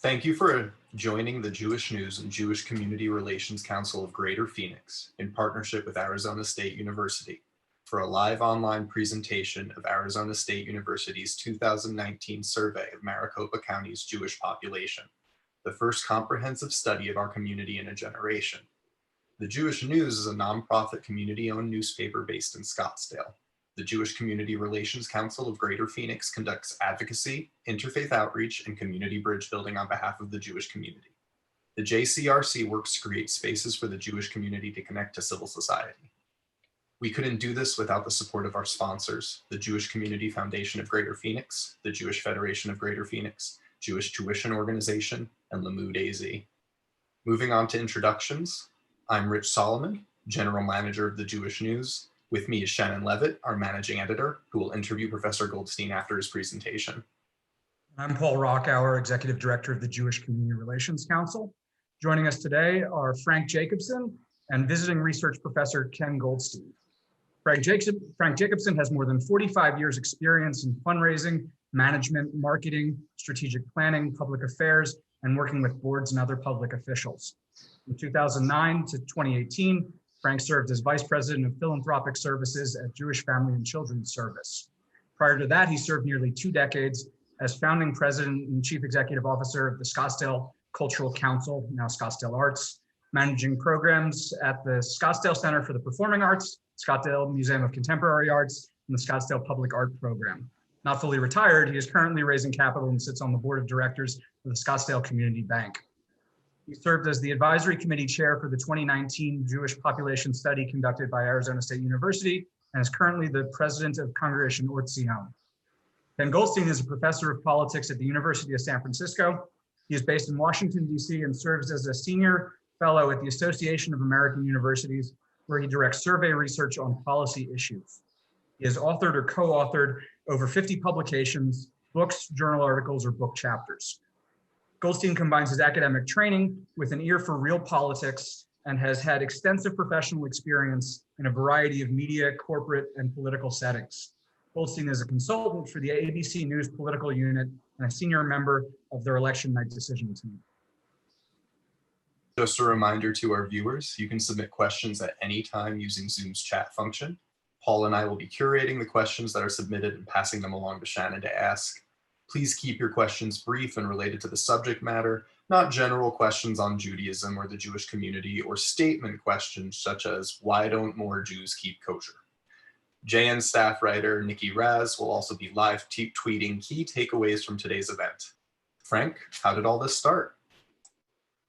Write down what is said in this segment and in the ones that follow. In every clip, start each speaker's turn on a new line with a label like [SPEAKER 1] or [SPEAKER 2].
[SPEAKER 1] Thank you for joining the Jewish News and Jewish Community Relations Council of Greater Phoenix in partnership with Arizona State University for a live online presentation of Arizona State University's 2019 survey of Maricopa County's Jewish population, the first comprehensive study of our community in a generation. The Jewish News is a nonprofit community-owned newspaper based in Scottsdale. The Jewish Community Relations Council of Greater Phoenix conducts advocacy, interfaith outreach, and community bridge building on behalf of the Jewish community. The JCRC works to create spaces for the Jewish community to connect to civil society. We couldn't do this without the support of our sponsors, the Jewish Community Foundation of Greater Phoenix, the Jewish Federation of Greater Phoenix, Jewish Tuition Organization, and Limmud AZ. Moving on to introductions, I'm Rich Solomon, General Manager of the Jewish News. With me is Shannon Levitt, our managing editor, who will interview Professor Goldstein after his presentation.
[SPEAKER 2] I'm Paul Rockower, Executive Director of the Jewish Community Relations Council. Joining us today are Frank Jacobson and visiting research professor Ken Goldstein. Frank Jacobson has more than 45 years experience in fundraising, management, marketing, strategic planning, public affairs, and working with boards and other public officials. From 2009 to 2018, Frank served as Vice President of Philanthropic Services at Jewish Family and Children's Service. Prior to that, he served nearly 2 decades as founding president and chief executive officer of the Scottsdale Cultural Council, now Scottsdale Arts, managing programs at the Scottsdale Center for the Performing Arts, Scottsdale Museum of Contemporary Arts, and the Scottsdale Public Art Program. Not fully retired, he is currently raising capital and sits on the board of directors of the Scottsdale Community Bank. He served as the advisory committee chair for the 2019 Jewish population study conducted by Arizona State University and is currently the president of Congregation Or Zion. Ken Goldstein is a professor of politics at the University of San Francisco. He is based in Washington, D.C. and serves as a senior fellow at the Association of American Universities, where he directs survey research on policy issues. He has authored or co-authored over 50 publications, books, journal articles, or book chapters. Goldstein combines his academic training with an ear for real politics and has had extensive professional experience in a variety of media, corporate, and political settings. Goldstein is a consultant for the ABC News political unit and a senior member of their election night decision team.
[SPEAKER 1] Just a reminder to our viewers, you can submit questions at any time using Zoom's chat function. Paul and I will be curating the questions that are submitted and passing them along to Shannon to ask. Please keep your questions brief and related to the subject matter, not general questions on Judaism or the Jewish community, or statement questions such as, why don't more Jews keep kosher? JN staff writer Nikki Raz will also be live tweeting key takeaways from today's event. Frank, how did all this start?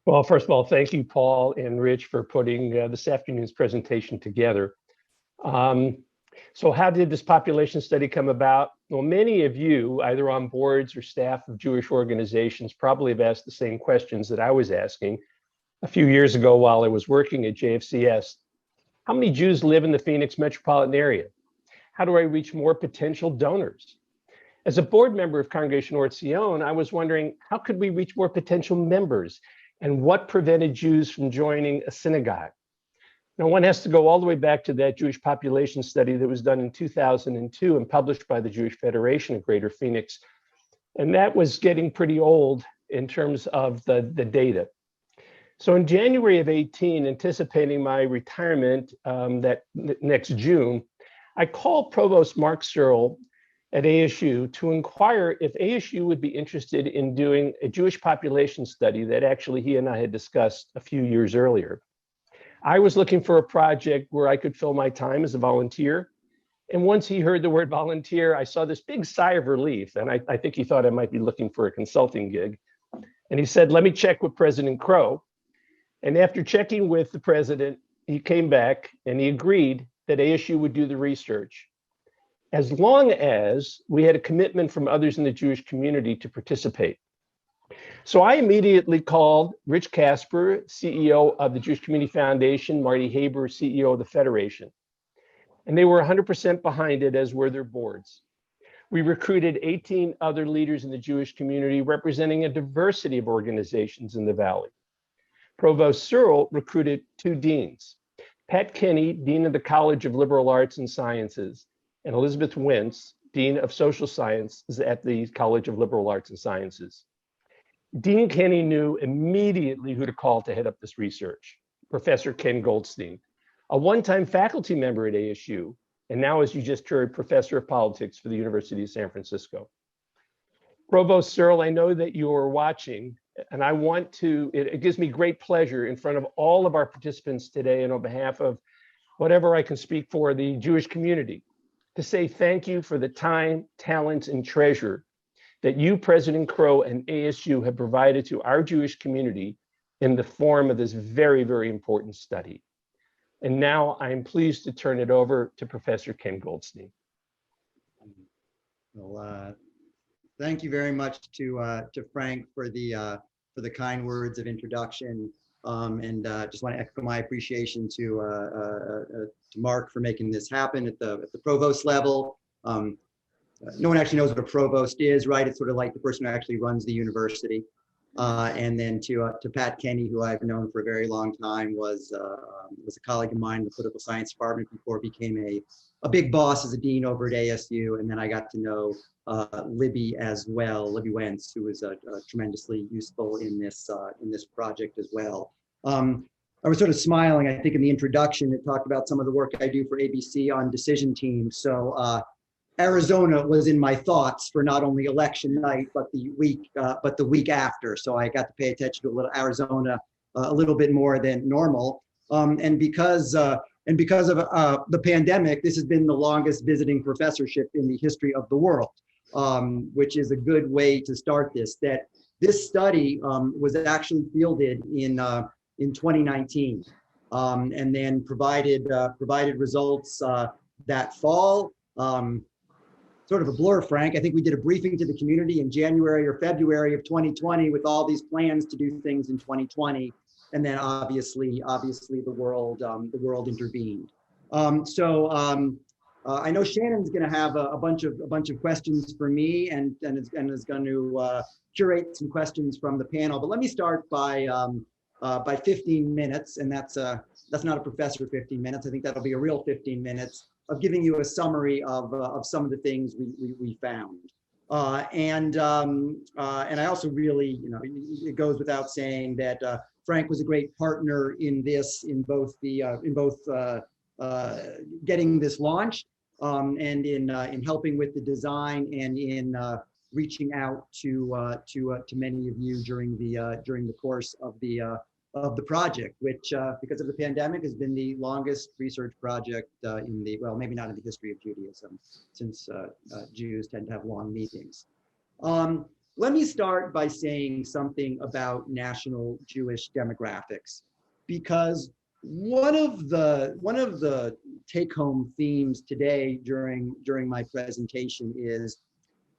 [SPEAKER 3] Well, first of all, thank you, Paul and Rich, for putting this afternoon's presentation together. So how did this population study come about? Well, many of you, either on boards or staff of Jewish organizations, probably have asked the same questions that I was asking a few years ago while I was working at JFCS. How many Jews live in the Phoenix metropolitan area? How do I reach more potential donors? As a board member of Congregation Or Zion, I was wondering, how could we reach more potential members? And what prevented Jews from joining a synagogue? Now, one has to go all the way back to that Jewish population study that was done in 2002 and published by the Jewish Federation of Greater Phoenix. And that was getting pretty old in terms of the data. So in January of 18, anticipating my retirement next June, I called Provost Mark Searle at ASU to inquire if ASU would be interested in doing a Jewish population study that actually he and I had discussed a few years earlier. I was looking for a project where I could fill my time as a volunteer. And once he heard the word volunteer, I saw this big sigh of relief. And I think he thought I might be looking for a consulting gig. And he said, let me check with President Crow. And after checking with the president, he came back and he agreed that ASU would do the research, as long as we had a commitment from others in the Jewish community to participate. So I immediately called Rich Casper, CEO of the Jewish Community Foundation, Marty Haber, CEO of the Federation. And they were 100% behind it, as were their boards. We recruited 18 other leaders in the Jewish community representing a diversity of organizations in the Valley. Provost Searle recruited 2 deans, Pat Kinney, Dean of the College of Liberal Arts and Sciences, and Elizabeth Wentz, Dean of Social Sciences at the College of Liberal Arts and Sciences. Dean Kenny knew immediately who to call to head up this research, Professor Ken Goldstein, a one-time faculty member at ASU, and now, as you just heard, Professor of Politics for the University of San Francisco. Provost Searle, I know that you are watching, and I want to, it gives me great pleasure in front of all of our participants today and on behalf of whatever I can speak for the Jewish community, to say thank you for the time, talents, and treasure that you, President Crow, and ASU have provided to our Jewish community in the form of this very, very important study. And now I'm pleased to turn it over to Professor Ken Goldstein.
[SPEAKER 4] Well, thank you very much to Frank for the kind words of introduction, and just want to echo my appreciation to Mark for making this happen at the provost level. No one actually knows what a provost is, right? It's sort of like the person who actually runs the university. And then to Pat Kenny, who I've known for a very long time, was a colleague of mine in the political science department before became a big boss as a dean over at ASU. And then I got to know Libby as well, Libby Wentz, who was tremendously useful in this project as well. I was sort of smiling, I think, in the introduction. It talked about some of the work I do for ABC on decision teams. So Arizona was in my thoughts for not only election night, but the week after. So I got to pay attention to a little Arizona a little bit more than normal. And because of the pandemic, this has been the longest visiting professorship in the history of the world, which is a good way to start this. That this study was actually fielded in 2019, and then provided results that fall. Sort of a blur, Frank. I think we did a briefing to the community in January or February of 2020 with all these plans to do things in 2020, and then obviously the world intervened. I know Shannon's going to have a bunch of questions for me, and is going to curate some questions from the panel. But let me start by 15 minutes, and that's not a professor 15 minutes. I think that'll be a real 15 minutes of giving you a summary of some of the things we found. And I also really, it goes without saying that Frank was a great partner in this, in both getting this launched, and in helping with the design, and in reaching out to many of you during the course of the project, which because of the pandemic has been the longest research project maybe not in the history of Judaism, since Jews tend to have long meetings. Let me start by saying something about national Jewish demographics, because one of the take-home themes today during my presentation is,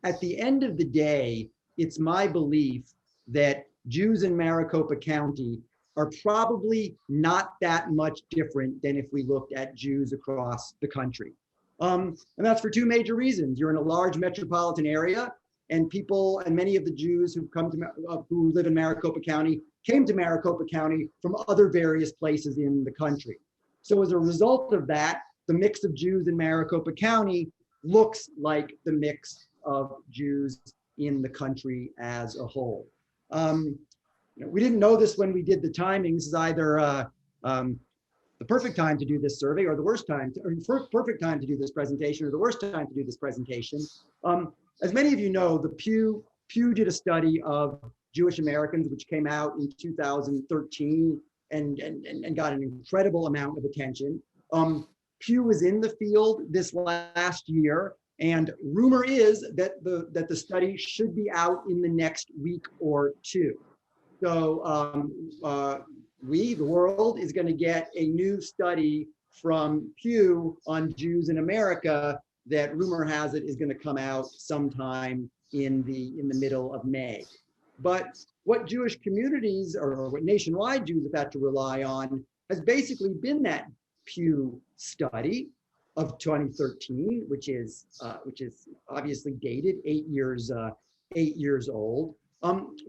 [SPEAKER 4] at the end of the day, it's my belief that Jews in Maricopa County are probably not that much different than if we looked at Jews across the country. And that's for two major reasons. You're in a large metropolitan area, and many of the Jews who live in Maricopa County came to Maricopa County from other various places in the country. So as a result of that, the mix of Jews in Maricopa County looks like the mix of Jews in the country as a whole. We didn't know this when we did the timings. This is either the perfect time to do this survey or the worst time, perfect time to do this presentation or the worst time to do this presentation. As many of you know, the Pew did a study of Jewish Americans, which came out in 2013 and got an incredible amount of attention. Pew was in the field this last year, and rumor is that the study should be out in the next week or two. So the world is going to get a new study from Pew on Jews in America that rumor has it is going to come out sometime in the middle of May. But what Jewish communities, or what nationwide Jews have had to rely on, has basically been that Pew study of 2013, which is obviously dated, 8 years old.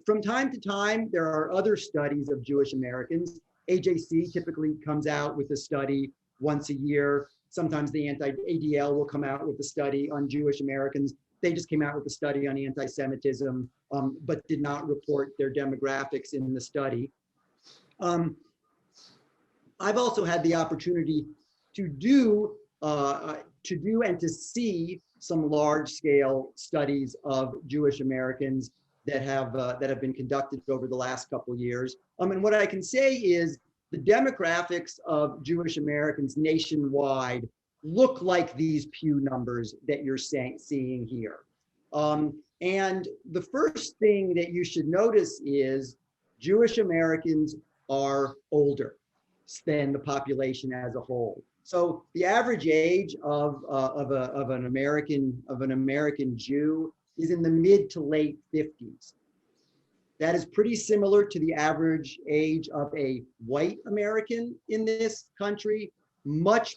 [SPEAKER 4] From time to time, there are other studies of Jewish Americans. AJC typically comes out with a study once a year. Sometimes the anti-ADL will come out with a study on Jewish Americans. They just came out with a study on anti-Semitism, but did not report their demographics in the study. I've also had the opportunity to do and to see some large-scale studies of Jewish Americans that have been conducted over the last couple of years. And what I can say is the demographics of Jewish Americans nationwide look like these Pew numbers that you're seeing here. And the first thing that you should notice is Jewish Americans are older than the population as a whole. So the average age of an American Jew is in the mid to late 50s. That is pretty similar to the average age of a white American in this country, much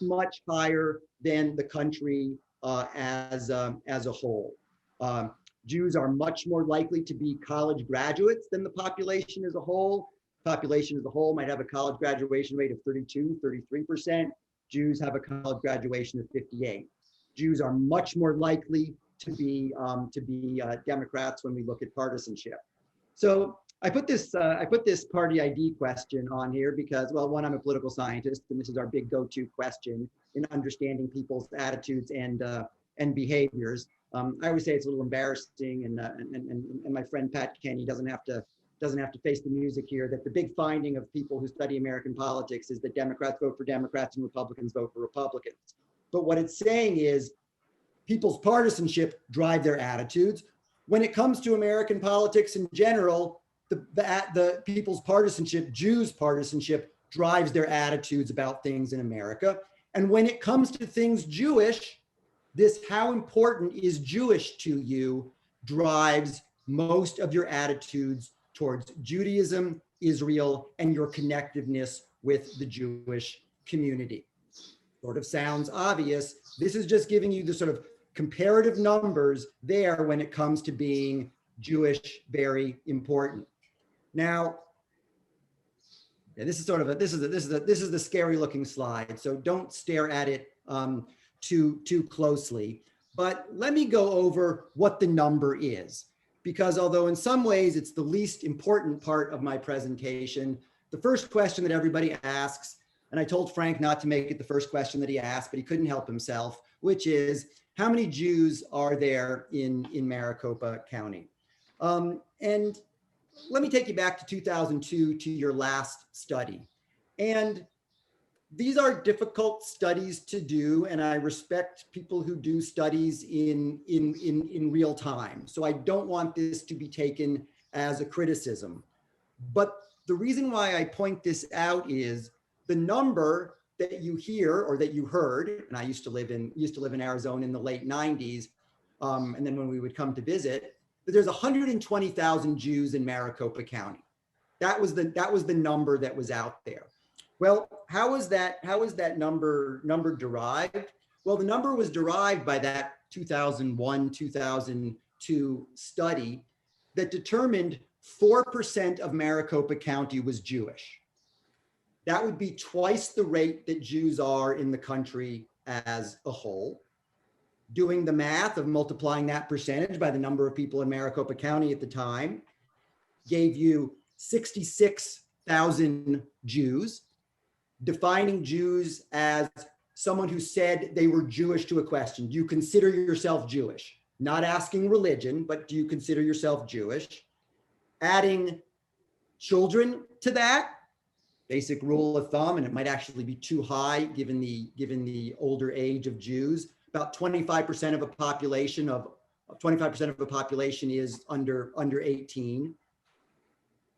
[SPEAKER 4] higher than the country as a whole. Jews are much more likely to be college graduates than the population as a whole. Population as a whole might have a college graduation rate of 33%. Jews have a college graduation of 58%. Jews are much more likely to be Democrats when we look at partisanship. So I put this party ID question on here because, well, one, I'm a political scientist, and this is our big go-to question in understanding people's attitudes and behaviors. I always say it's a little embarrassing, and my friend Pat Kenny doesn't have to face the music here, that the big finding of people who study American politics is that Democrats vote for Democrats and Republicans vote for Republicans. But what it's saying is people's partisanship drive their attitudes. When it comes to American politics in general, the people's partisanship, Jews' partisanship, drives their attitudes about things in America. And when it comes to things Jewish, this how important is Jewish to you drives most of your attitudes towards Judaism, Israel, and your connectiveness with the Jewish community. Sort of sounds obvious. This is just giving you the sort of comparative numbers there when it comes to being Jewish, very important. Now, this is the scary looking slide, so don't stare at it too closely. But let me go over what the number is, because although in some ways it's the least important part of my presentation, the first question that everybody asks, and I told Frank not to make it the first question that he asked, but he couldn't help himself, which is, how many Jews are there in Maricopa County? And let me take you back to 2002 to your last study. And these are difficult studies to do, and I respect people who do studies in real time. So I don't want this to be taken as a criticism. But the reason why I point this out is the number that you hear or that you heard, and I used to live in Arizona in the late 90s, and then when we would come to visit, that there's 120,000 Jews in Maricopa County. That was the number that was out there. Well, how is that number derived? Well, the number was derived by that 2001-2002 study that determined 4% of Maricopa County was Jewish. That would be twice the rate that Jews are in the country as a whole. Doing the math of multiplying that percentage by the number of people in Maricopa County at the time gave you 66,000 Jews. Defining Jews as someone who said they were Jewish to a question. Do you consider yourself Jewish? Not asking religion, but do you consider yourself Jewish? Adding children to that, basic rule of thumb, and it might actually be too high given the older age of Jews. About 25% of a population is under 18.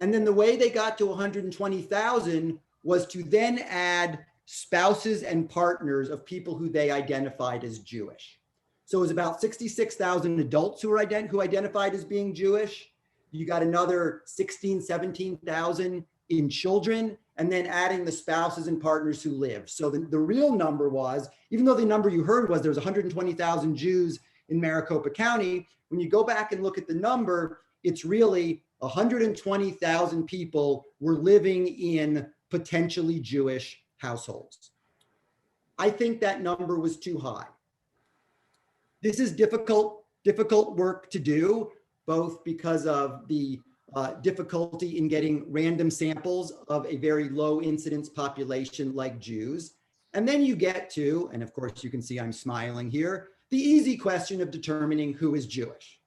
[SPEAKER 4] And then the way they got to 120,000 was to then add spouses and partners of people who they identified as Jewish. So it was about 66,000 adults who identified as being Jewish. You got another 17,000 in children, and then adding the spouses and partners who live. So the real number was, even though the number you heard was there was 120,000 Jews in Maricopa County, when you go back and look at the number, it's really 120,000 people were living in potentially Jewish households. I think that number was too high. This is difficult difficult work to do, both because of the difficulty in getting random samples of a very low incidence population like Jews. And then you get to, and of course you can see I'm smiling here, the easy question of determining who is Jewish.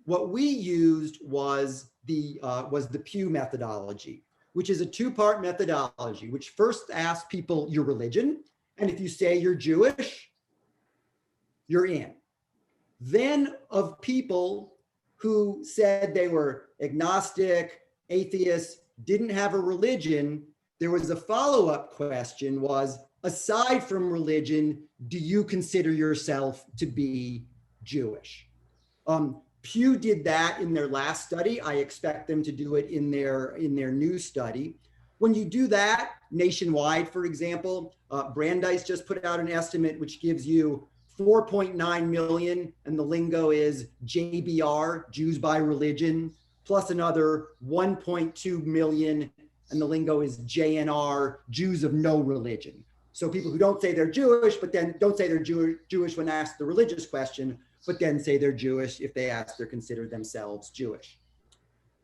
[SPEAKER 4] What we used was the Pew methodology, which is a two-part methodology, which first asks people your religion, and if you say you're Jewish, you're in. Then of people who said they were agnostic, atheists, didn't have a religion, there was a follow-up question was, aside from religion, do you consider yourself to be Jewish? Pew did that in their last study. I expect them to do it in their new study. When you do that nationwide, for example, Brandeis just put out an estimate which gives you 4.9 million, and the lingo is JBR, Jews by religion, plus another 1.2 million, and the lingo is JNR, Jews of no religion. So people who don't say they're Jewish, but then don't say they're Jewish when asked the religious question, but then say they're Jewish if they ask or consider themselves Jewish.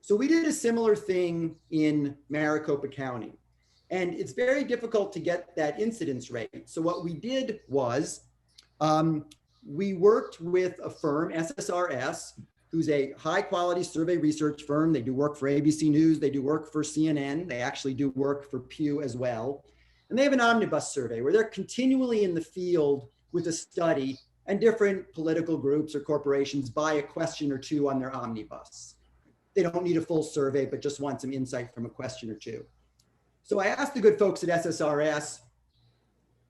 [SPEAKER 4] So we did a similar thing in Maricopa County, and it's very difficult to get that incidence rate. So what we did was we worked with a firm, SSRS, who's a high quality survey research firm. They do work for ABC News, they do work for CNN, they actually do work for Pew as well. And they have an omnibus survey where they're continually in the field with a study, and different political groups or corporations buy a question or two on their omnibus. They don't need a full survey, but just want some insight from a question or two. So I asked the good folks at SSRS,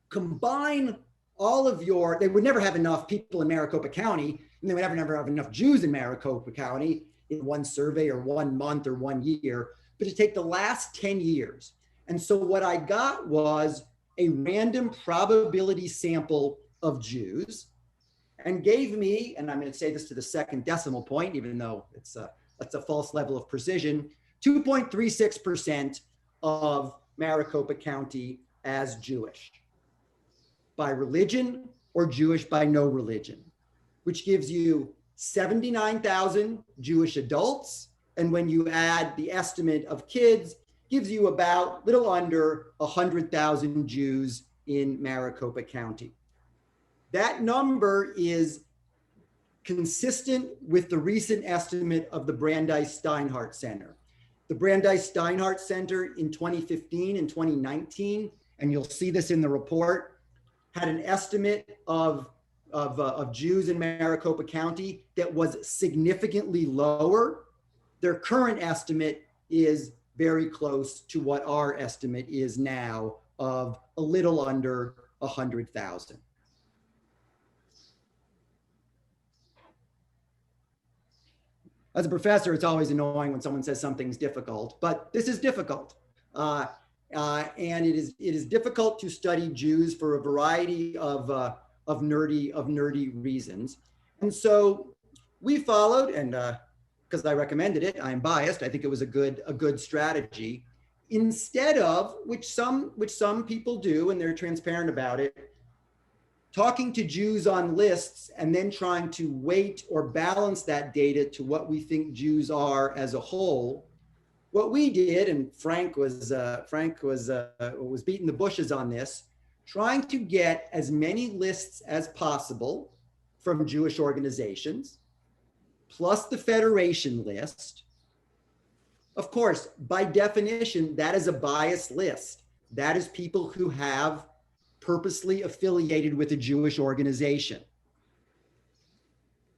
[SPEAKER 4] combine all of your, they would never have enough people in Maricopa County, and they would never have enough Jews in Maricopa County in one survey or 1 month or 1 year, but to take the last 10 years. And so what I got was a random probability sample of Jews, and gave me, and I'm going to say this to the second decimal point, even though that's a false level of precision, 2.36% of Maricopa County as Jewish by religion or Jewish by no religion, which gives you 79,000 Jewish adults. And when you add the estimate of kids, gives you about little under 100,000 Jews in Maricopa County. That number is consistent with the recent estimate of the Brandeis-Steinhardt Center. The Brandeis-Steinhardt Center in 2015 and 2019, and you'll see this in the report, had an estimate of Jews in Maricopa County that was significantly lower. Their current estimate is very close to what our estimate is now of a little under 100,000. As a professor, it's always annoying when someone says something's difficult, but this is difficult. And it is difficult to study Jews for a variety of nerdy reasons. And so we followed, and because I recommended it, I'm biased, I think it was a good strategy. Instead of, which some people do, and they're transparent about it, talking to Jews on lists and then trying to weight or balance that data to what we think Jews are as a whole. What we did, and Frank was beating the bushes on this, trying to get as many lists as possible from Jewish organizations, plus the Federation list. Of course, by definition, that is a biased list. That is people who have purposely affiliated with a Jewish organization.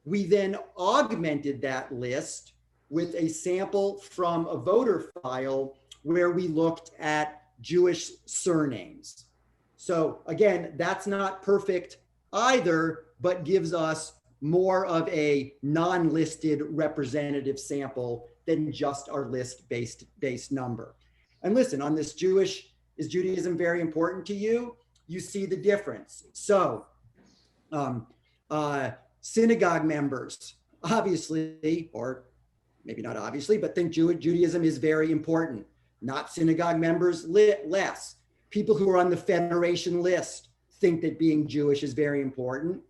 [SPEAKER 4] We then augmented that list with a sample from a voter file where we looked at Jewish surnames. So again, that's not perfect either, but gives us more of a non-listed representative sample than just our list-based number. And listen, on this is Judaism very important to you? You see the difference. So synagogue members, obviously, or maybe not obviously, but think Judaism is very important. Not synagogue members, less. People who are on the Federation list think that being Jewish is very important.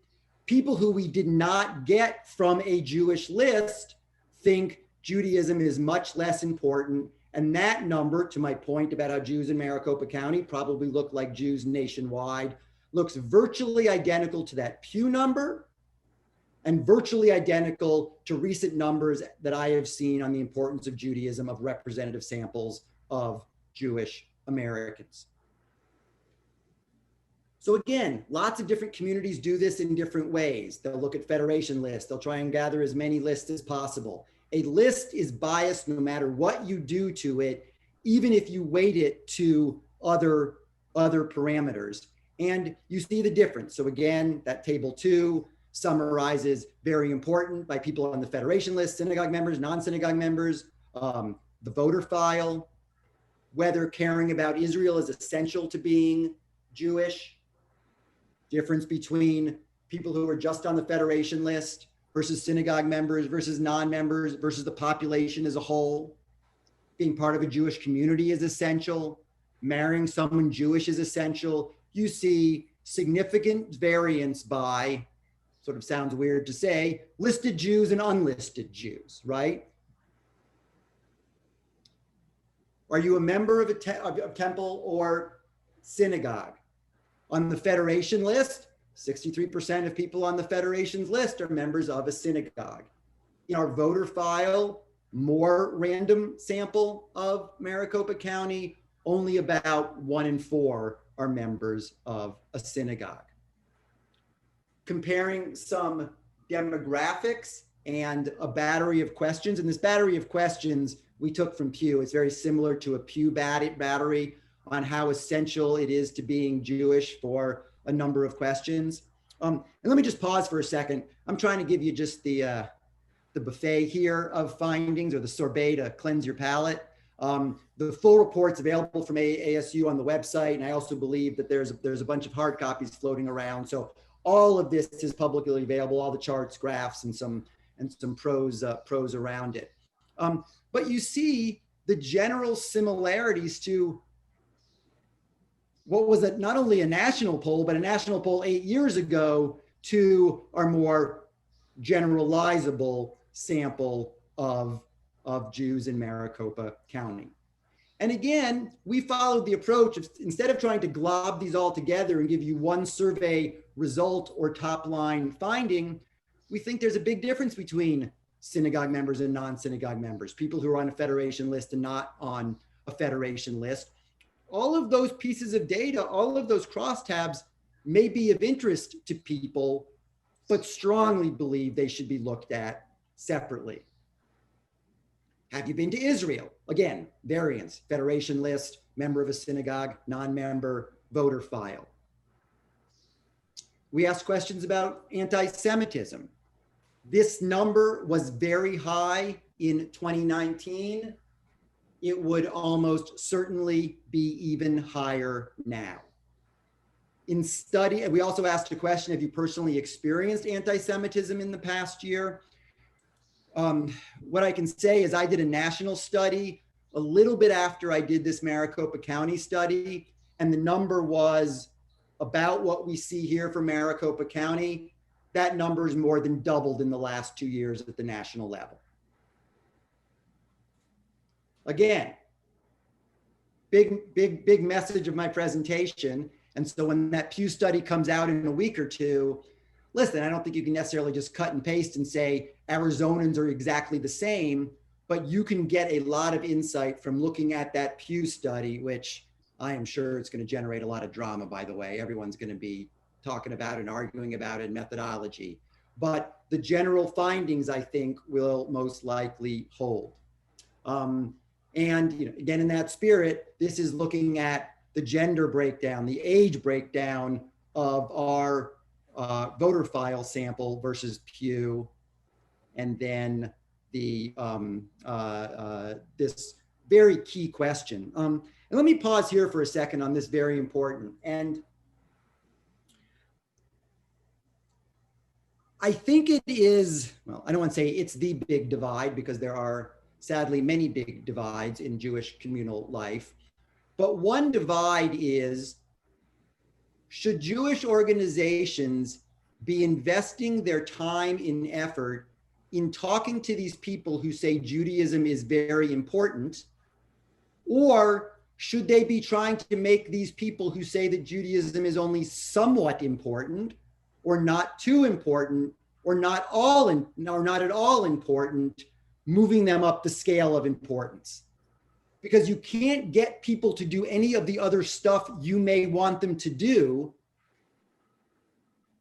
[SPEAKER 4] people who we did not get from a Jewish list think Judaism is much less important. And that number, to my point about how Jews in Maricopa County probably look like Jews nationwide, looks virtually identical to that Pew number and virtually identical to recent numbers that I have seen on the importance of Judaism of representative samples of Jewish Americans. So again, lots of different communities do this in different ways. They'll look at federation lists. They'll try and gather as many lists as possible. A list is biased no matter what you do to it, even if you weight it to other parameters. And you see the difference. So again, that table 2 summarizes very important by people on the federation list, synagogue members, non-synagogue members, the voter file, whether caring about Israel is essential to being Jewish, difference between people who are just on the federation list versus synagogue members versus non-members versus the population as a whole. Being part of a Jewish community is essential. Marrying someone Jewish is essential. You see significant variance by, sort of sounds weird to say, listed Jews and unlisted Jews, right? Are you a member of a temple or synagogue? On the federation list, 63% of people on the federation's list are members of a synagogue. In our voter file, more random sample of Maricopa County, only about 1 in 4 are members of a synagogue. Comparing some demographics and a battery of questions, and this battery of questions we took from Pew. It's very similar to a Pew battery on how essential it is to being Jewish for a number of questions. And let me just pause for a second. I'm trying to give you just the buffet here of findings, or the sorbet to cleanse your palate. The full report's available from ASU on the website, and I also believe that there's a bunch of hard copies floating around. So all of this is publicly available, all the charts, graphs, and some prose around it. But you see the general similarities to what was not only a national poll, but a national poll 8 years ago, to our more generalizable sample of Jews in Maricopa County. And again, we followed the approach of, instead of trying to glob these all together and give you one survey result or top line finding, we think there's a big difference between synagogue members and non-synagogue members, people who are on a federation list and not on a federation list. All of those pieces of data, all of those crosstabs may be of interest to people, but strongly believe they should be looked at separately. Have you been to Israel? Again, variance, federation list, member of a synagogue, non-member, voter file. We asked questions about anti-Semitism. This number was very high in 2019. It would almost certainly be even higher now. In study, we also asked a question, have you personally experienced anti-Semitism in the past year? What I can say is I did a national study a little bit after I did this Maricopa County study, and the number was about what we see here for Maricopa County. That number is more than doubled in the last 2 years at the national level. Again, big message of my presentation. And so when that Pew study comes out in a week or two, listen, I don't think you can necessarily just cut and paste and say Arizonans are exactly the same, but you can get a lot of insight from looking at that Pew study, which I am sure it's going to generate a lot of drama, by the way. Everyone's going to be talking about and arguing about it, methodology. But the general findings, I think, will most likely hold. And again, in that spirit, this is looking at the gender breakdown, the age breakdown of our voter file sample versus Pew, and then the this very key question. And let me pause here for a second on this very important. And I think it is, well, I don't want to say it's the big divide, because there are sadly many big divides in Jewish communal life. But one divide is, should Jewish organizations be investing their time and effort in talking to these people who say Judaism is very important? Or should they be trying to make these people who say that Judaism is only somewhat important, or not too important, or not at all important, moving them up the scale of importance? Because you can't get people to do any of the other stuff you may want them to do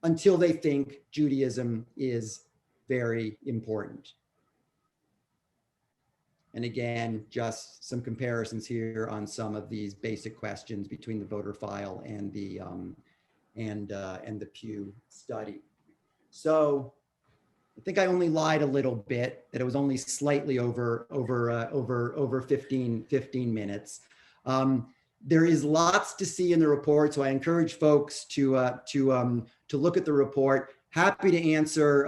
[SPEAKER 4] until they think Judaism is very important. And again, just some comparisons here on some of these basic questions between the voter file and the Pew study. So I think I only lied a little bit, that it was only slightly over 15 minutes. There is lots to see in the report, so I encourage folks to look at the report. Happy to answer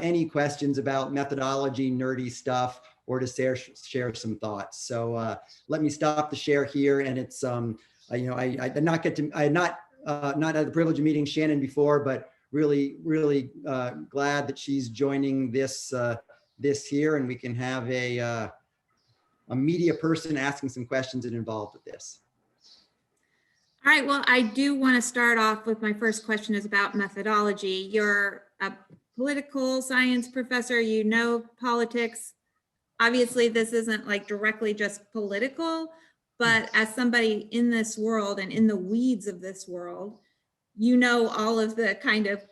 [SPEAKER 4] any questions about methodology, nerdy stuff, or to share some thoughts. So let me stop the share here. And it's I did not get to, I had not had the privilege of meeting Shannon before, but really glad that she's joining this here, and we can have a media person asking some questions and involved with this.
[SPEAKER 5] All right, well, I do want to start off with my first question is about methodology. You're a political science professor, you know politics. Obviously, this isn't like directly just political, but as somebody in this world and in the weeds of this world, you know all of the kind of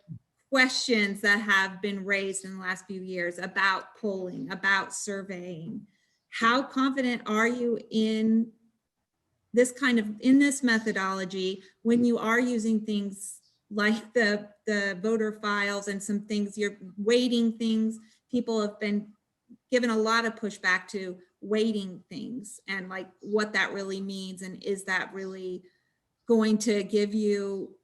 [SPEAKER 5] questions that have been raised in the last few years about polling, about surveying. How confident are you in this methodology when you are using things like the voter files and some things, you're weighting things? People have been given a lot of pushback to weighting things and like what that really means, and is that really going to give you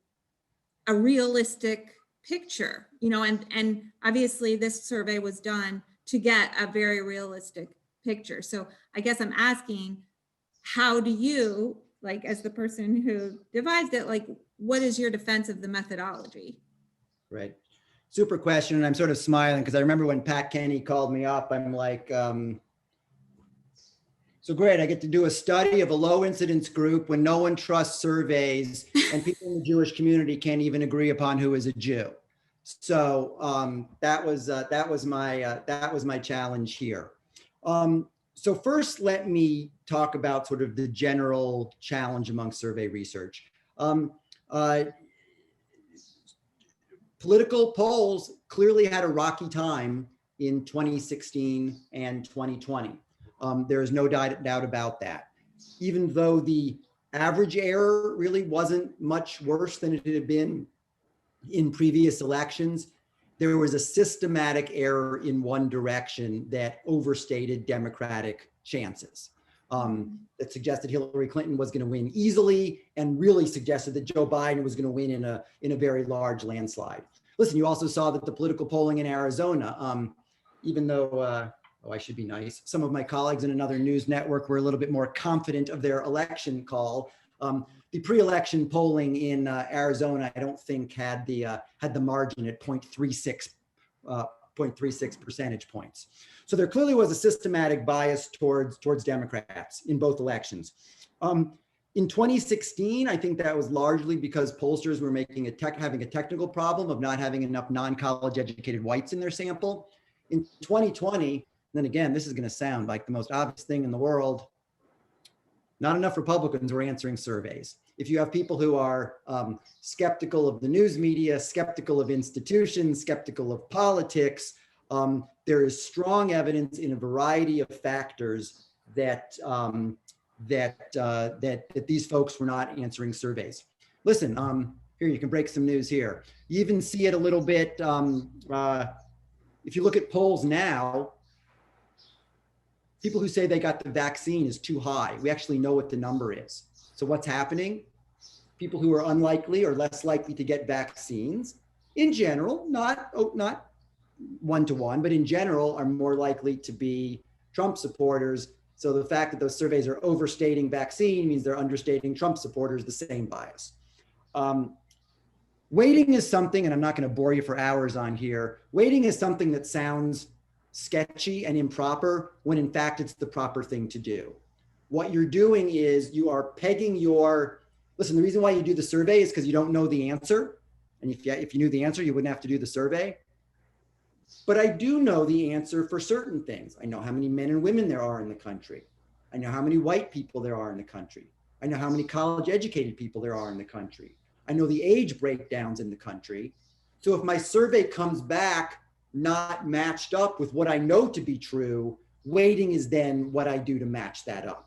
[SPEAKER 5] a realistic picture, you know? And obviously this survey was done to get a very realistic picture. So I guess I'm asking, how do you, like, as the person who devised it, like, what is your defense of the methodology?
[SPEAKER 4] Right. Super question. And I'm sort of smiling because I remember when Pat Kenny called me up, I'm like, so great, I get to do a study of a low incidence group when no one trusts surveys and people in the Jewish community can't even agree upon who is a Jew. So that was my challenge here. So first, let me talk about sort of the general challenge among survey research. Political polls clearly had a rocky time in 2016 and 2020. There is no doubt about that. Even though the average error really wasn't much worse than it had been in previous elections, there was a systematic error in one direction that overstated Democratic chances. That suggested Hillary Clinton was going to win easily, and really suggested that Joe Biden was going to win in a very large landslide. Listen, you also saw that the political polling in Arizona, even though, I should be nice, some of my colleagues in another news network were a little bit more confident of their election call. The pre-election polling in Arizona, I don't think had the margin at 0.36 percentage points. So there clearly was a systematic bias towards Democrats in both elections. In 2016, I think that was largely because pollsters were having a technical problem of not having enough non-college educated whites in their sample. In 2020, then again, this is going to sound like the most obvious thing in the world, not enough Republicans were answering surveys. If you have people who are skeptical of the news media, skeptical of institutions, skeptical of politics, there is strong evidence in a variety of factors that these folks were not answering surveys. Listen, here, you can break some news here. You even see it a little bit, if you look at polls now, people who say they got the vaccine is too high. We actually know what the number is. So what's happening? People who are unlikely or less likely to get vaccines, in general, not one-to-one, but in general, are more likely to be Trump supporters. So the fact that those surveys are overstating vaccine means they're understating Trump supporters, the same bias. Weighting is something, and I'm not going to bore you for hours on here. Weighting is something that sounds sketchy and improper when in fact it's the proper thing to do. What you're doing is you are pegging your, listen, the reason why you do the survey is because you don't know the answer. And if you knew the answer, you wouldn't have to do the survey. But I do know the answer for certain things. I know how many men and women there are in the country. I know how many white people there are in the country. I know how many college educated people there are in the country. I know the age breakdowns in the country. So if my survey comes back not matched up with what I know to be true, weighting is then what I do to match that up.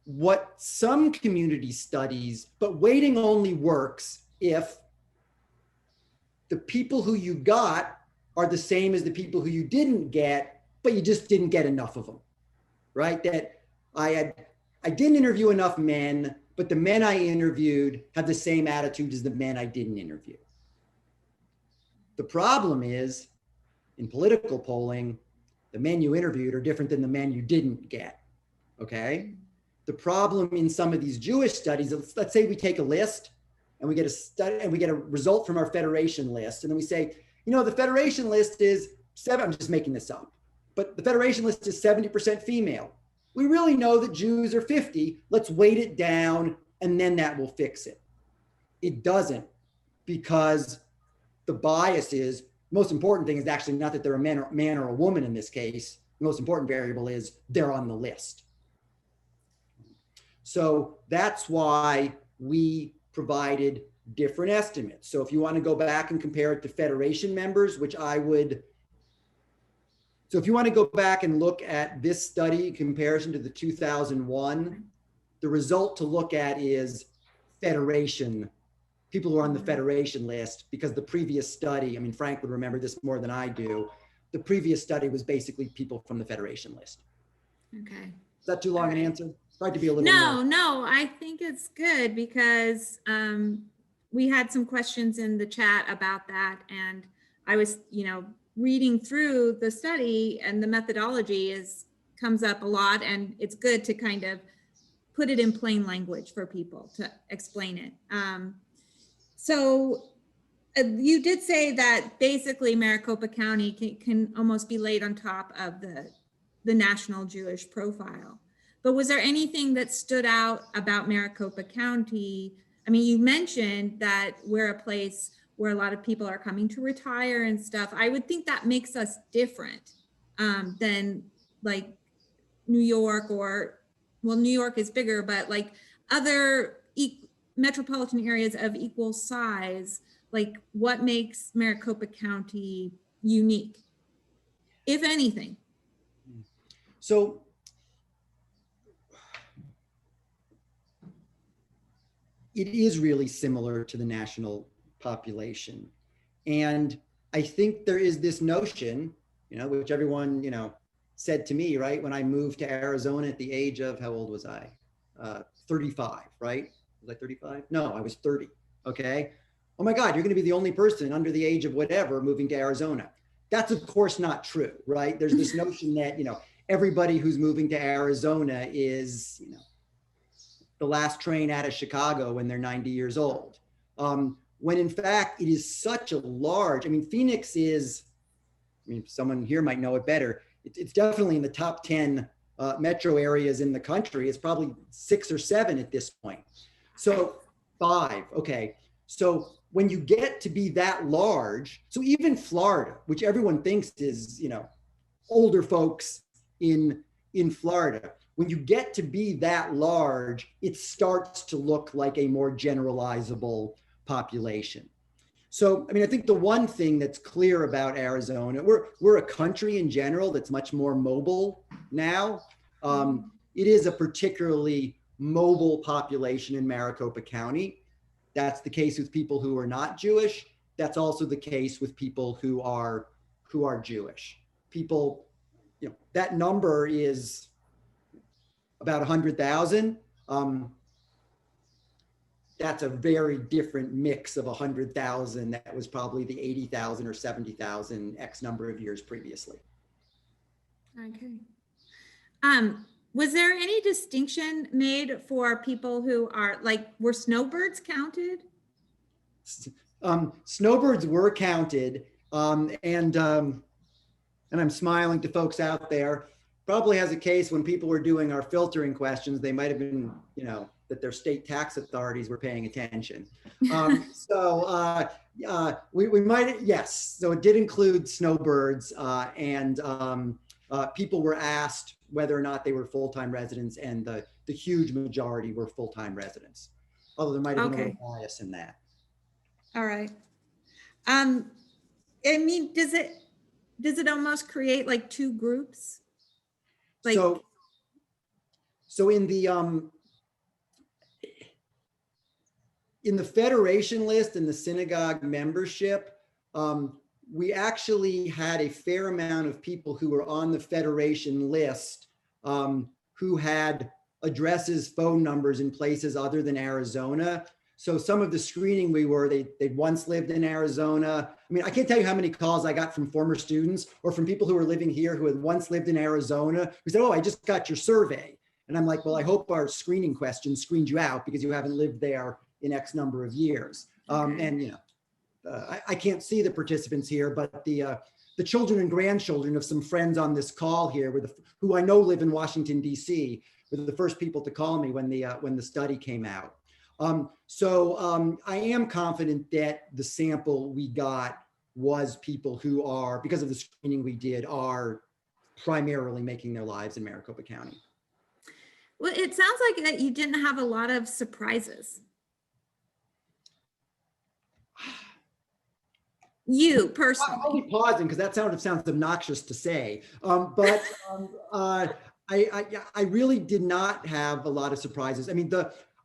[SPEAKER 4] What some community studies, but weighting only works if the people who you got are the same as the people who you didn't get, but you just didn't get enough of them, right? That I didn't interview enough men, but the men I interviewed have the same attitude as the men I didn't interview. The problem is, in political polling, the men you interviewed are different than the men you didn't get, okay? The problem in some of these Jewish studies, let's say we take a list and we get a study and we get a result from our federation list. And then we say, you know, the federation list is I'm just making this up, but the federation list is 70% female. We really know that Jews are 50. Let's weight it down and then that will fix it. It doesn't, because the bias is, most important thing is actually not that they're a man or a woman in this case. The most important variable is they're on the list. So that's why we provided different estimates. So if you want to go back and compare it to federation members, which I would, so if you want to go back and look at this study in comparison to the 2001, the result to look at is federation, people who are on the federation list, because the previous study, I mean, Frank would remember this more than I do. The previous study was basically people from the federation list.
[SPEAKER 5] Okay.
[SPEAKER 4] Is that too long an answer? Tried to be a little more.
[SPEAKER 5] No, I think it's good because we had some questions in the chat about that. And I was, reading through the study, and the methodology comes up a lot, and it's good to kind of put it in plain language for people to explain it. So you did say that basically Maricopa County can almost be laid on top of the National Jewish Profile. But was there anything that stood out about Maricopa County? I mean, you mentioned that we're a place where a lot of people are coming to retire and stuff. I would think that makes us different than like New York, or, well, New York is bigger, but like other metropolitan areas of equal size. Like, what makes Maricopa County unique, if anything?
[SPEAKER 4] So it is really similar to the national population. And I think there is this notion, which everyone, said to me, right? When I moved to Arizona at the age of, how old was I? 35, right? Was I 35? No, I was 30, okay? Oh my God, you're gonna be the only person under the age of whatever moving to Arizona. That's of course not true, right? There's this notion that, everybody who's moving to Arizona is, the last train out of Chicago when they're 90 years old. When in fact, it is such a large, Phoenix is, someone here might know it better. It's definitely in the top 10 metro areas in the country. It's probably 6 or 7 at this point. So 5, okay. So when you get to be that large, so even Florida, which everyone thinks is, older folks in Florida, when you get to be that large, it starts to look like a more generalizable population. So, I think the one thing that's clear about Arizona, we're a country in general that's much more mobile now. It is a particularly mobile population in Maricopa County. That's the case with people who are not Jewish. That's also the case with people who are Jewish. People, that number is about 100,000. That's a very different mix of 100,000 that was probably the 80,000 or 70,000 X number of years previously.
[SPEAKER 5] Okay. Was there any distinction made for people who are like, were snowbirds counted?
[SPEAKER 4] Snowbirds were counted, and I'm smiling to folks out there. Probably has a case when people were doing our filtering questions, they might have been, that their state tax authorities were paying attention. We might, yes. So it did include snowbirds, and people were asked whether or not they were full-time residents, and the huge majority were full-time residents. Although there might have been a little bias in that.
[SPEAKER 5] All right. I mean, does it almost create like two groups? Like,
[SPEAKER 4] so in the federation list and the synagogue membership, we actually had a fair amount of people who were on the federation list who had addresses, phone numbers in places other than Arizona. So some of the screening they'd once lived in Arizona. I mean, I can't tell you how many calls I got from former students or from people who were living here who had once lived in Arizona who said, "Oh, I just got your survey." And I'm like, well, I hope our screening questions screened you out because you haven't lived there in X number of years. And I can't see the participants here, but the children and grandchildren of some friends on this call here, who I know live in Washington, D.C., were the first people to call me when the study came out. I am confident that the sample we got was people who are, because of the screening we did, are primarily making their lives in Maricopa County.
[SPEAKER 5] well, it sounds like that you didn't have a lot of surprises. You personally.
[SPEAKER 4] I'll be pausing because that sounds obnoxious to say, but I really did not have a lot of surprises. I mean,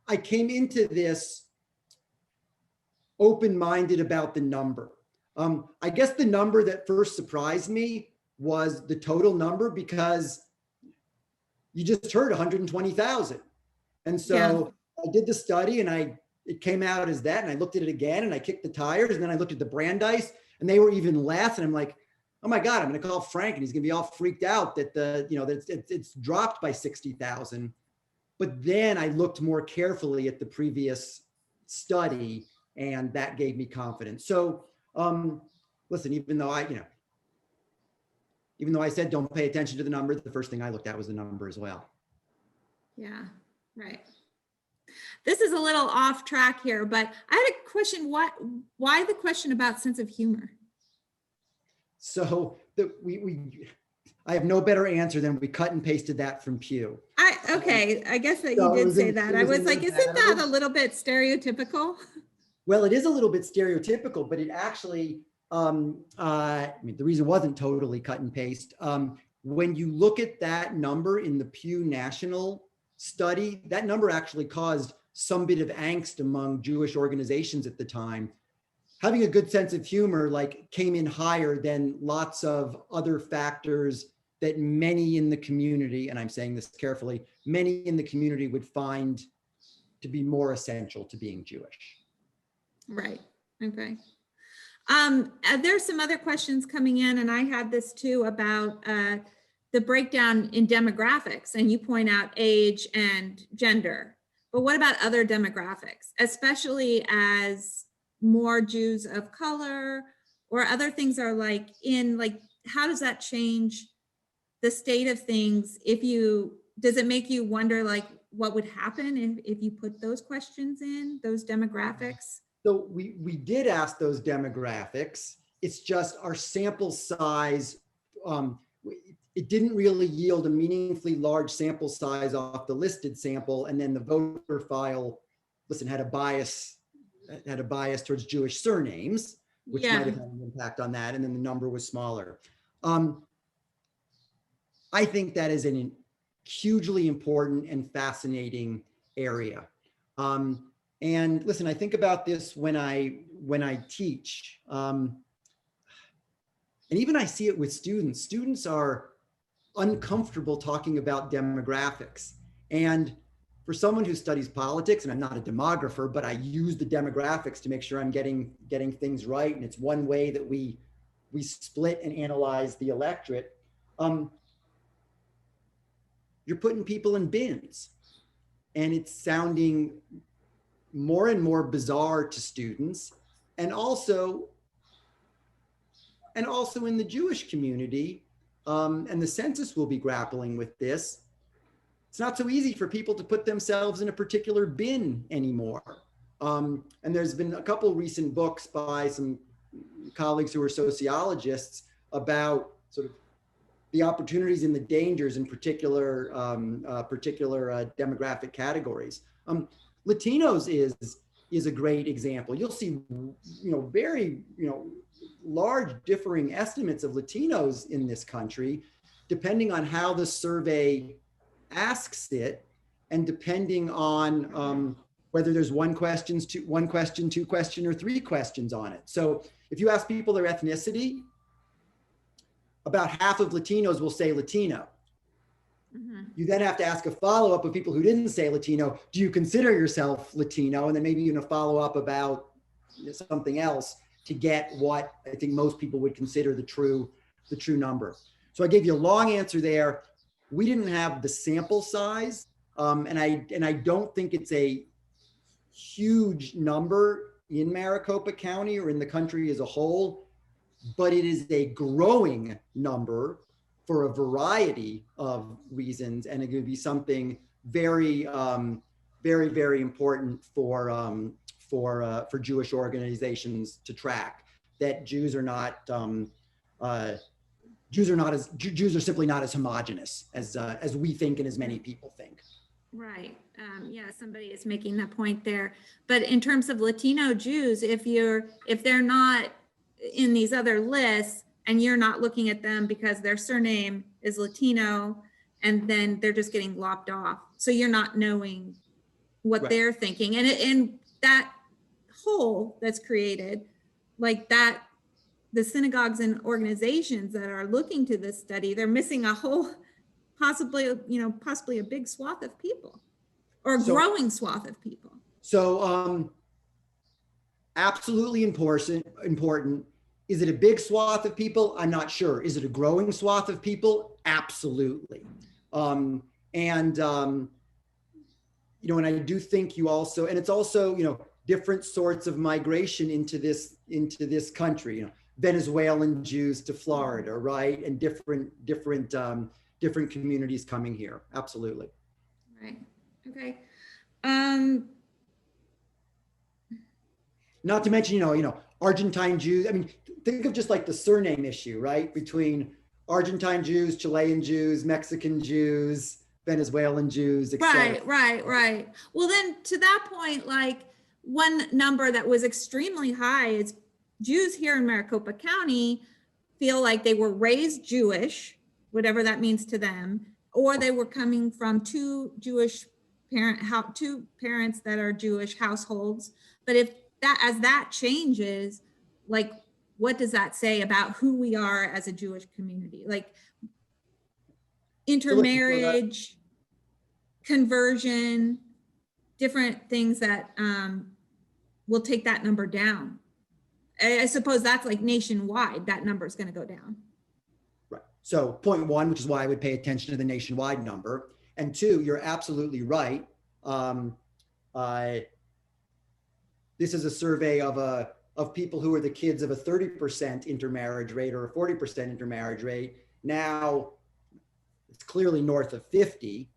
[SPEAKER 4] I came into this open-minded about the number. I guess the number that first surprised me was the total number, because you just heard 120,000. And so I did the study and it came out as that, and I looked at it again and I kicked the tires, and then I looked at the Brandeis and they were even less. And I'm like, oh my God, I'm going to call Frank and he's going to be all freaked out that it's dropped by 60,000. But then I looked more carefully at the previous study, and that gave me confidence. So listen, even though I said don't pay attention to the numbers, the first thing I looked at was the number as well.
[SPEAKER 5] Yeah, right. This is a little off track here, but I had a question. Why the question about sense of humor?
[SPEAKER 4] So I have no better answer than we cut and pasted that from Pew.
[SPEAKER 5] I guess that you did say that. I was like, isn't that a little bit stereotypical?
[SPEAKER 4] Well, it is a little bit stereotypical, but it actually, the reason wasn't totally cut and paste. When you look at that number in the Pew National study, that number actually caused some bit of angst among Jewish organizations at the time. Having a good sense of humor came in higher than lots of other factors that many in the community, and I'm saying this carefully, many in the community would find to be more essential to being Jewish.
[SPEAKER 5] Right. Okay. There's some other questions coming in, and I had this too about the breakdown in demographics, and you point out age and gender. But what about other demographics, especially as more Jews of color or other things are how does that change the state of things? Does it make you wonder what would happen if you put those questions in, those demographics?
[SPEAKER 4] So we did ask those demographics. It's just our sample size, it didn't really yield a meaningfully large sample size off the listed sample. And then the voter file, had a bias towards Jewish surnames, which might have had an impact on that. And then the number was smaller. I think that is a hugely important and fascinating area. And listen, I think about this when I teach, and even I see it with students. Students are uncomfortable talking about demographics. And for someone who studies politics, and I'm not a demographer, but I use the demographics to make sure I'm getting things right. And it's one way that we split and analyze the electorate. you're putting people in bins. And it's sounding more and more bizarre to students, and also in the Jewish community, and the census will be grappling with this. It's not so easy for people to put themselves in a particular bin anymore. And there's been a couple recent books by some colleagues who are sociologists about sort of the opportunities and the dangers in particular demographic categories. Latinos is a great example. You'll see, very, large differing estimates of Latinos in this country, depending on how the survey asks it, and depending on whether there's one question, two question, or three questions on it. So if you ask people their ethnicity, about half of Latinos will say Latino. Mm-hmm. You then have to ask a follow-up of people who didn't say Latino. Do you consider yourself Latino? And then maybe even a follow-up about something else to get what I think most people would consider the true number. So I gave you a long answer there. We didn't have the sample size, and I don't think it's a huge number in Maricopa County or in the country as a whole, but it is a growing number for a variety of reasons, and it could be something very, very, very important for Jewish organizations to track. That Jews are simply not as homogenous as we think and as many people think.
[SPEAKER 5] Right. Yeah, somebody is making that point there. But in terms of Latino Jews, if they're not in these other lists and you're not looking at them because their surname is Latino, and then they're just getting lopped off, so you're not knowing what right. they're thinking, and that hole that's created, like that, the synagogues and organizations that are looking to this study, they're missing a whole, possibly a big swath of people, or a growing swath of people.
[SPEAKER 4] So absolutely important. Is it a big swath of people? I'm not sure. Is it a growing swath of people? Absolutely. And I do think you also, and it's also, different sorts of migration into this country, Venezuelan Jews to Florida, right? And different communities coming here. Absolutely.
[SPEAKER 5] Right. Okay.
[SPEAKER 4] Not to mention, Argentine Jews. I mean, think of just like the surname issue, right? Between Argentine Jews, Chilean Jews, Mexican Jews, Venezuelan Jews, etc.
[SPEAKER 5] Right. Well, then to that point, like one number that was extremely high is Jews here in Maricopa County feel like they were raised Jewish, whatever that means to them, or they were coming from two parents that are Jewish households. But as that changes, like, what does that say about who we are as a Jewish community? Like intermarriage, conversion, different things that will take that number down. I suppose that's like nationwide, that number is going to go down.
[SPEAKER 4] Right. So point one, which is why I would pay attention to the nationwide number. And two, you're absolutely right. This is a survey of people who are the kids of a 30% intermarriage rate or a 40% intermarriage rate. Now it's clearly north of 50,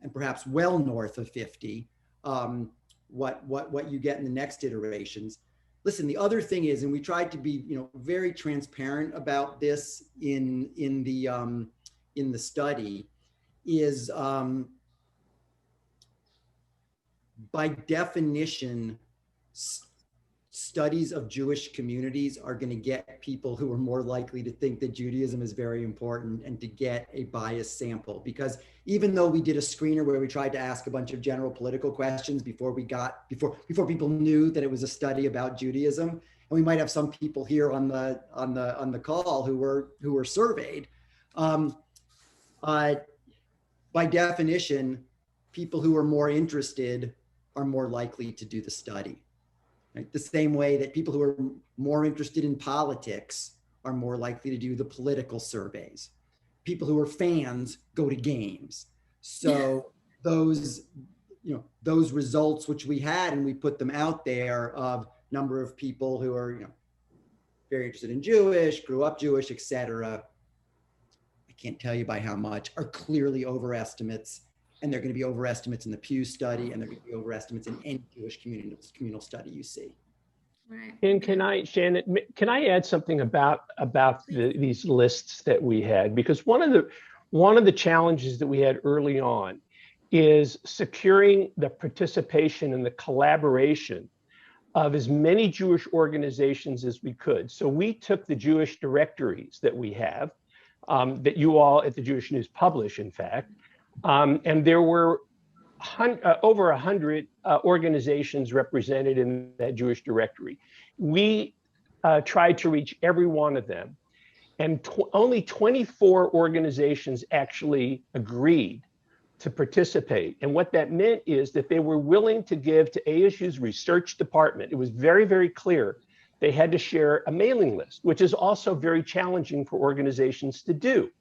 [SPEAKER 4] and perhaps well north of 50. What you get in the next iterations. Listen, the other thing is, and we tried to be very transparent about this in the study, is by definition, studies of Jewish communities are going to get people who are more likely to think that Judaism is very important and to get a biased sample. Because even though we did a screener where we tried to ask a bunch of general political questions before people knew that it was a study about Judaism, and we might have some people here on the call who were surveyed, by definition, people who are more interested are more likely to do the study. Right? The same way that people who are more interested in politics are more likely to do the political surveys. People who are fans go to games. So those, those results which we had, and we put them out there of number of people who are, very interested in Jewish, grew up Jewish, etc. I can't tell you by how much, are clearly overestimates. And they're going to be overestimates in the Pew study, and they're going to be overestimates in any Jewish communal study you see.
[SPEAKER 5] Right.
[SPEAKER 3] And Shannon, can I add something about these lists that we had? Because one of the challenges that we had early on is securing the participation and the collaboration of as many Jewish organizations as we could. So we took the Jewish directories that we have, that you all at the Jewish News publish, in fact, and there were over 100 organizations represented in that Jewish directory. We tried to reach every one of them, and only 24 organizations actually agreed to participate. And what that meant is that they were willing to give to ASU's research department. It was very, very clear they had to share a mailing list, which is also very challenging for organizations to do.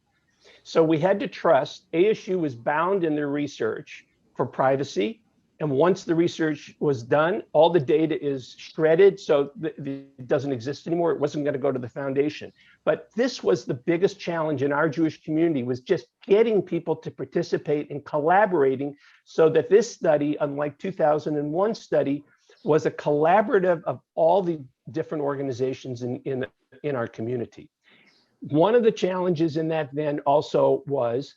[SPEAKER 3] So we had to trust ASU was bound in their research for privacy. And once the research was done, all the data is shredded, so it doesn't exist anymore. It wasn't going to go to the foundation. But this was the biggest challenge in our Jewish community, was just getting people to participate and collaborating, so that this study, unlike 2001 study, was a collaborative of all the different organizations in our community. One of the challenges in that then also was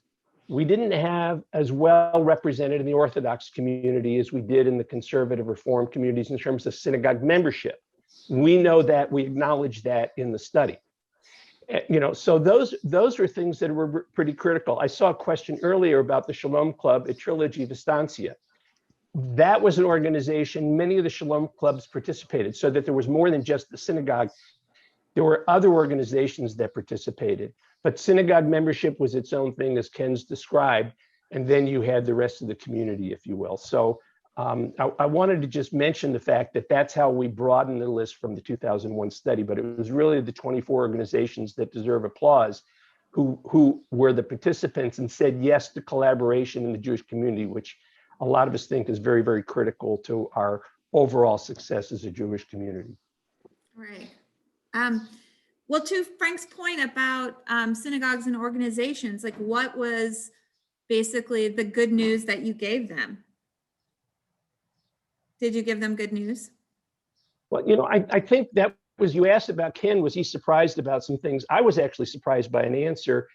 [SPEAKER 3] we didn't have as well represented in the Orthodox community as we did in the conservative Reform communities in terms of synagogue membership. We know that, we acknowledge that in the study. So those are things that were pretty critical. I saw a question earlier about the Shalom Club at Trilogy Distancia. That was an organization, many of the Shalom Clubs participated, so that there was more than just the synagogue. There were other organizations that participated, but synagogue membership was its own thing, as Ken's described, and then you had the rest of the community, if you will. So I wanted to just mention the fact that that's how we broadened the list from the 2001 study, but it was really the 24 organizations that deserve applause who were the participants and said yes to collaboration in the Jewish community, which a lot of us think is very, very critical to our overall success as a Jewish community.
[SPEAKER 5] Right. Well, to Frank's point about synagogues and organizations, like what was basically the good news that you gave them? Did you give them good news?
[SPEAKER 3] Well, I think that was, you asked about Ken, was he surprised about some things? I was actually surprised by an answer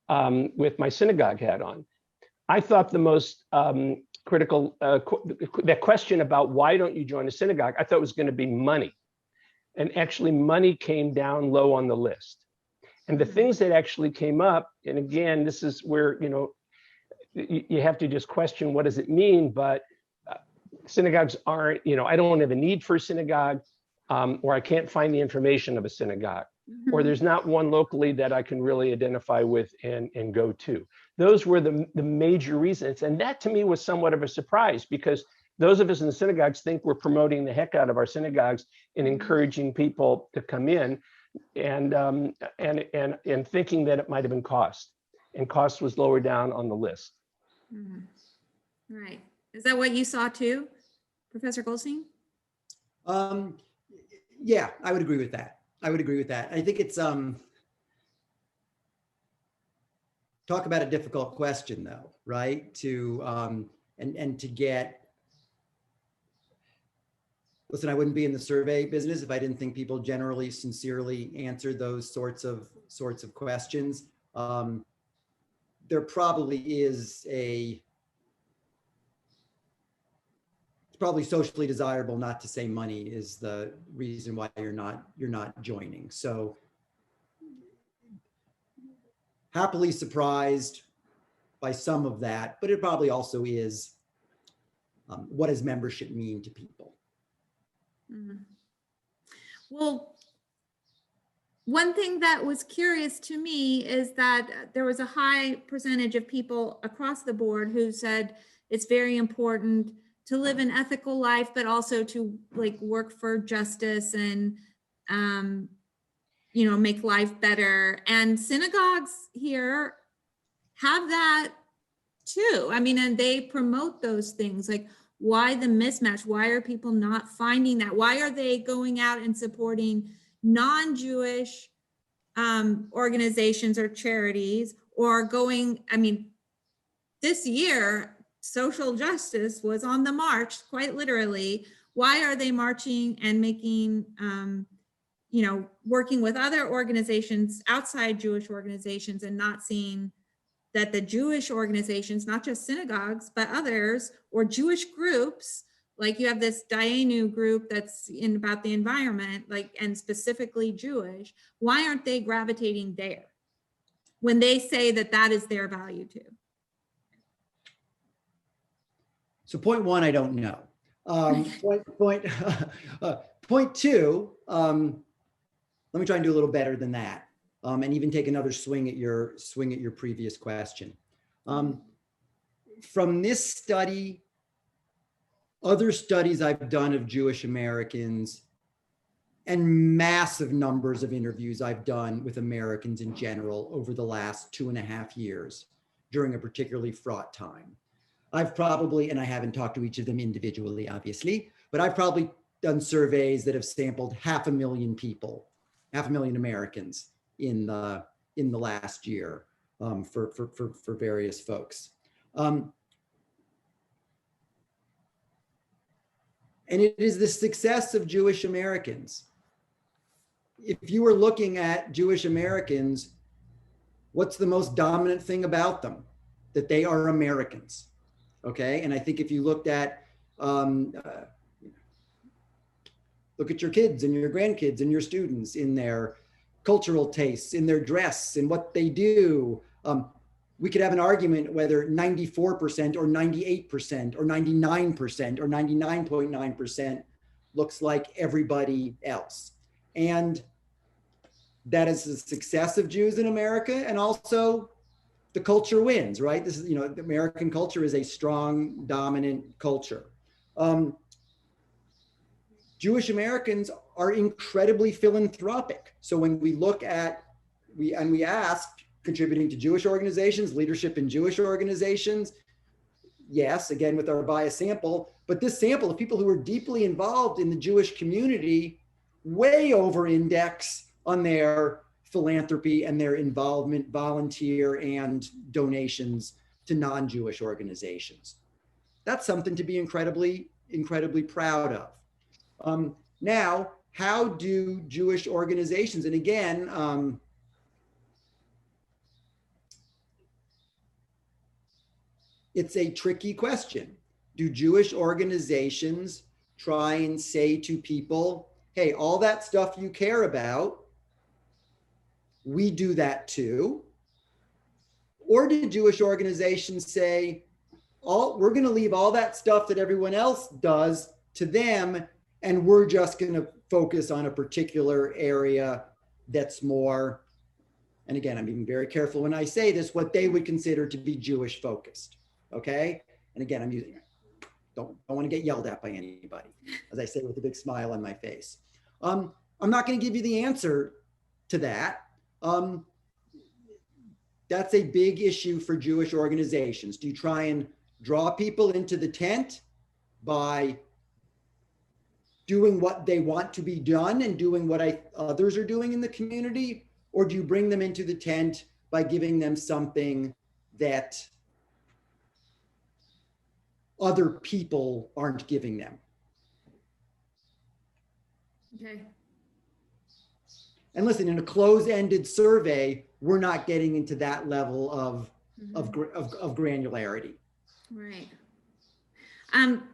[SPEAKER 3] with my synagogue hat on. I thought the most critical, that question about why don't you join a synagogue, I thought was going to be money. And actually money came down low on the list. And the things that actually came up, and again, this is where, you have to just question, what does it mean? But synagogues aren't, I don't have a need for a synagogue, or I can't find the information of a synagogue, or there's not one locally that I can really identify with and go to. Those were the major reasons. And that to me was somewhat of a surprise, because those of us in the synagogues think we're promoting the heck out of our synagogues and encouraging people to come in, and thinking that it might have been cost, and cost was lower down on the list.
[SPEAKER 5] Right. Is that what you saw too, Professor Goldstein?
[SPEAKER 4] Yeah, I would agree with that. I think it's talk about a difficult question though, right? To and to get. Listen, I wouldn't be in the survey business if I didn't think people generally sincerely answered those sorts of questions. There probably is it's probably socially desirable not to say money is the reason why you're not joining. So happily surprised by some of that, but it probably also is what does membership mean to people?
[SPEAKER 5] Well, one thing that was curious to me is that there was a high percentage of people across the board who said it's very important to live an ethical life, but also to work for justice and, make life better. And synagogues here have that too. I mean, and they promote those things. Like, why the mismatch? Why are people not finding that? Why are they going out and supporting non-Jewish organizations or charities, or going, I mean, this year, social justice was on the march, quite literally. Why are they marching and making, working with other organizations outside Jewish organizations, and not seeing that the Jewish organizations, not just synagogues, but others, or Jewish groups, like you have this Dayenu group that's in about the environment, like, and specifically Jewish, why aren't they gravitating there when they say that that is their value too?
[SPEAKER 4] So point one, I don't know. Point two, let me try and do a little better than that, and even take another swing at your previous question. From this study, other studies I've done of Jewish Americans, and massive numbers of interviews I've done with Americans in general over the last 2.5 years during a particularly fraught time. I've probably, and I haven't talked to each of them individually, obviously, but I've probably done surveys that have sampled 500,000 people, 500,000 Americans in the last year for various folks. And it is the success of Jewish Americans. If you were looking at Jewish Americans, what's the most dominant thing about them? That they are Americans, okay? And I think if you looked at, look at your kids and your grandkids and your students in their cultural tastes, in their dress, in what they do, we could have an argument whether 94% or 98% or 99% or 99.9% looks like everybody else. And that is the success of Jews in America, and also the culture wins, right? This is, the American culture is a strong, dominant culture. Jewish Americans are incredibly philanthropic. So when we look at, we ask, contributing to Jewish organizations, leadership in Jewish organizations, yes, again, with our bias sample, but this sample of people who are deeply involved in the Jewish community way over index on their philanthropy and their involvement, volunteer and donations to non-Jewish organizations. That's something to be incredibly, incredibly proud of. Now, how do Jewish organizations, and again, it's a tricky question. Do Jewish organizations try and say to people, hey, all that stuff you care about, we do that too? Or do Jewish organizations say, we're going to leave all that stuff that everyone else does to them, and we're just going to focus on a particular area that's more, and again, I'm being very careful when I say this, what they would consider to be Jewish focused. Okay. And again, I'm using, don't want to get yelled at by anybody, as I say with a big smile on my face. I'm not going to give you the answer to that. That's a big issue for Jewish organizations. Do you try and draw people into the tent by doing what they want to be done and doing what others are doing in the community? Or do you bring them into the tent by giving them something that other people aren't giving them?
[SPEAKER 5] Okay.
[SPEAKER 4] And listen, in a closed-ended survey, we're not getting into that level of granularity.
[SPEAKER 5] Right.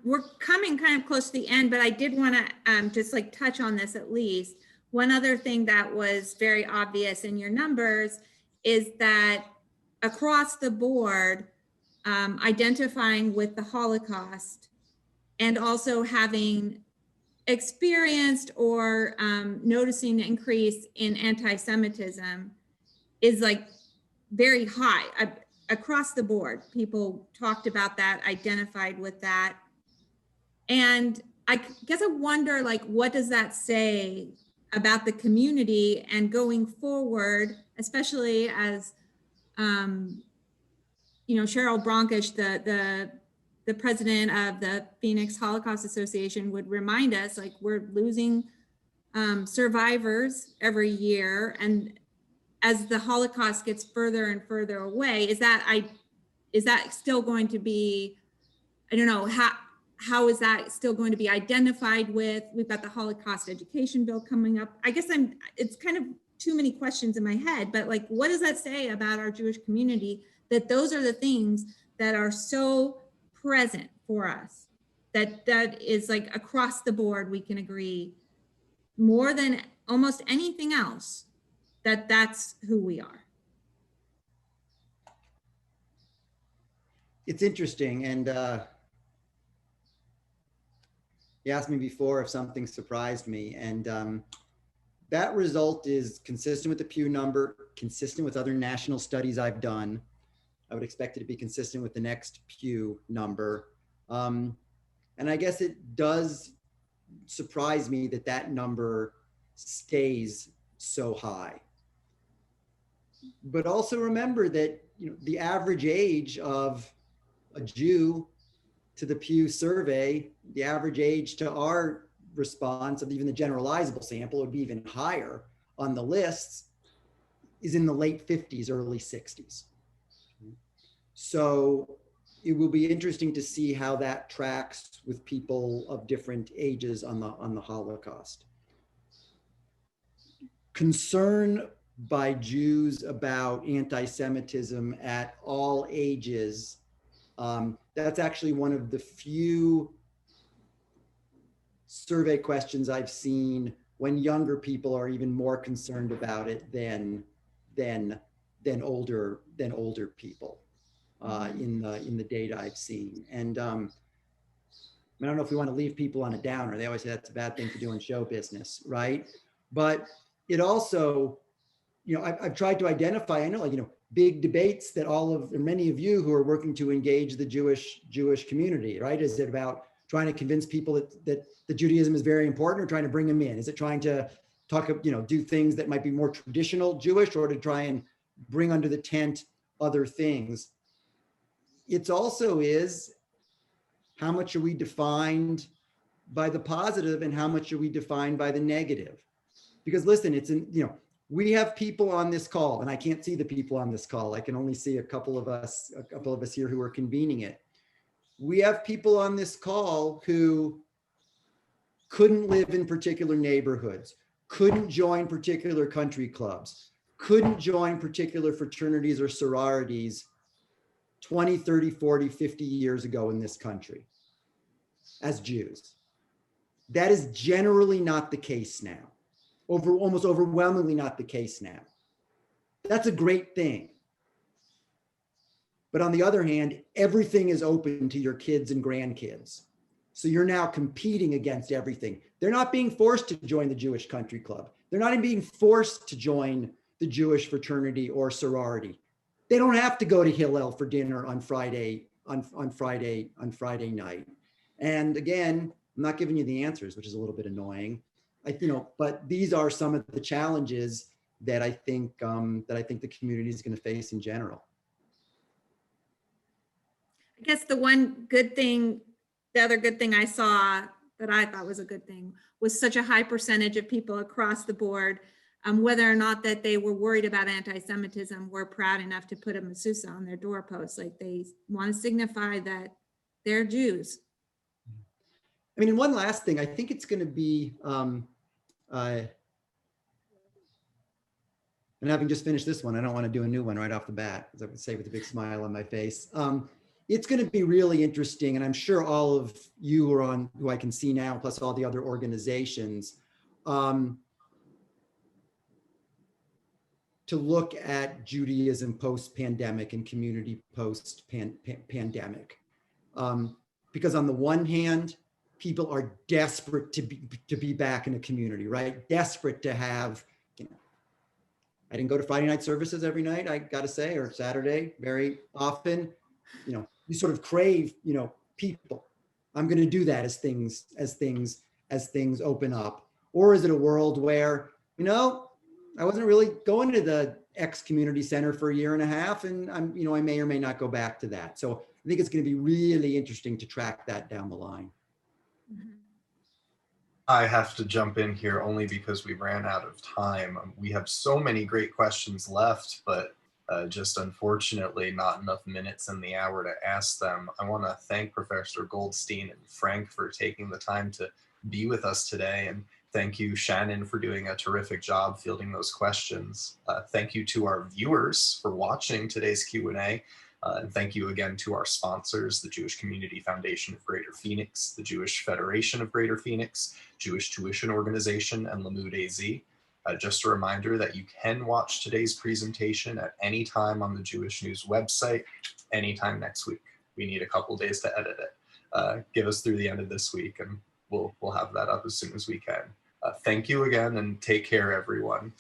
[SPEAKER 5] We're coming kind of close to the end, but I did want to just like touch on this at least. One other thing that was very obvious in your numbers is that across the board, identifying with the Holocaust and also having experienced or noticing an increase in anti-Semitism is like very high across the board. People talked about that, identified with that. And I guess I wonder, like, what does that say about the community and going forward, especially as Cheryl Bronkish, the president of the Phoenix Holocaust Association, would remind us, like, we're losing survivors every year. And as the Holocaust gets further and further away, is that still going to be, I don't know, how is that still going to be identified with? We've got the Holocaust education bill coming up. I guess it's kind of too many questions in my head, but like, what does that say about our Jewish community, that those are the things that are so present for us, that is like across the board, we can agree more than almost anything else, that's who we are.
[SPEAKER 4] It's interesting, and you asked me before if something surprised me, and that result is consistent with the Pew number, consistent with other national studies I've done. I would expect it to be consistent with the next Pew number. And I guess it does surprise me that that number stays so high. But also remember that the average age of a Jew to the Pew survey, the average age to our response of even the generalizable sample would be even higher on the lists, is in the late 50s, early 60s. So it will be interesting to see how that tracks with people of different ages on the Holocaust. Concern by Jews about anti-Semitism at all ages, that's actually one of the few survey questions I've seen when younger people are even more concerned about it than older people in the data I've seen. And I don't know if we want to leave people on a downer. They always say that's a bad thing to do in show business, right? But it also, I've tried to identify, I know, big debates that many of you who are working to engage the Jewish community, right? Is it about trying to convince people that Judaism is very important, or trying to bring them in? Is it trying to do things that might be more traditional Jewish, or to try and bring under the tent other things? It's also is, how much are we defined by the positive and how much are we defined by the negative? Because listen, we have people on this call, and I can't see the people on this call. I can only see a couple of us here who are convening it. We have people on this call who couldn't live in particular neighborhoods, couldn't join particular country clubs, couldn't join particular fraternities or sororities 20, 30, 40, 50 years ago in this country as Jews. That is generally not the case now. Almost overwhelmingly not the case now. That's a great thing. But on the other hand, everything is open to your kids and grandkids. So you're now competing against everything. They're not being forced to join the Jewish country club. They're not even being forced to join the Jewish fraternity or sorority. They don't have to go to Hillel for dinner on Friday night. And again, I'm not giving you the answers, which is a little bit annoying. But these are some of the challenges that I think the community is going to face in general.
[SPEAKER 5] I guess the other good thing I saw that I thought was a good thing was such a high percentage of people across the board, whether or not that they were worried about anti-Semitism, were proud enough to put a mezuzah on their doorpost. Like, they want to signify that they're Jews.
[SPEAKER 4] I mean, and one last thing, I think it's going to be, and having just finished this one, I don't want to do a new one right off the bat, as I would say with a big smile on my face. It's going to be really interesting, and I'm sure all of you who I can see now, plus all the other organizations, to look at Judaism post-pandemic and community post-pandemic. Because on the one hand, people are desperate to be back in a community, right? Desperate to have, I didn't go to Friday night services every night, I got to say, or Saturday very often. You sort of crave, people. I'm going to do that as things open up. Or is it a world where, I wasn't really going to the X community center for a year and a half, and I'm, you know, I may or may not go back to that. So I think it's going to be really interesting to track that down the line.
[SPEAKER 5] Mhm.
[SPEAKER 1] I have to jump in here only because we ran out of time. We have so many great questions left, but just unfortunately not enough minutes in the hour to ask them. I want to thank Professor Goldstein and Frank for taking the time to be with us today. And thank you, Shannon, for doing a terrific job fielding those questions. Thank you to our viewers for watching today's Q&A. And thank you again to our sponsors, the Jewish Community Foundation of Greater Phoenix, the Jewish Federation of Greater Phoenix, Jewish Tuition Organization, and Lamud AZ. Just a reminder that you can watch today's presentation at any time on the Jewish News website, anytime next week. We need a couple days to edit it. Give us through the end of this week and we'll have that up as soon as we can. Thank you again and take care, everyone.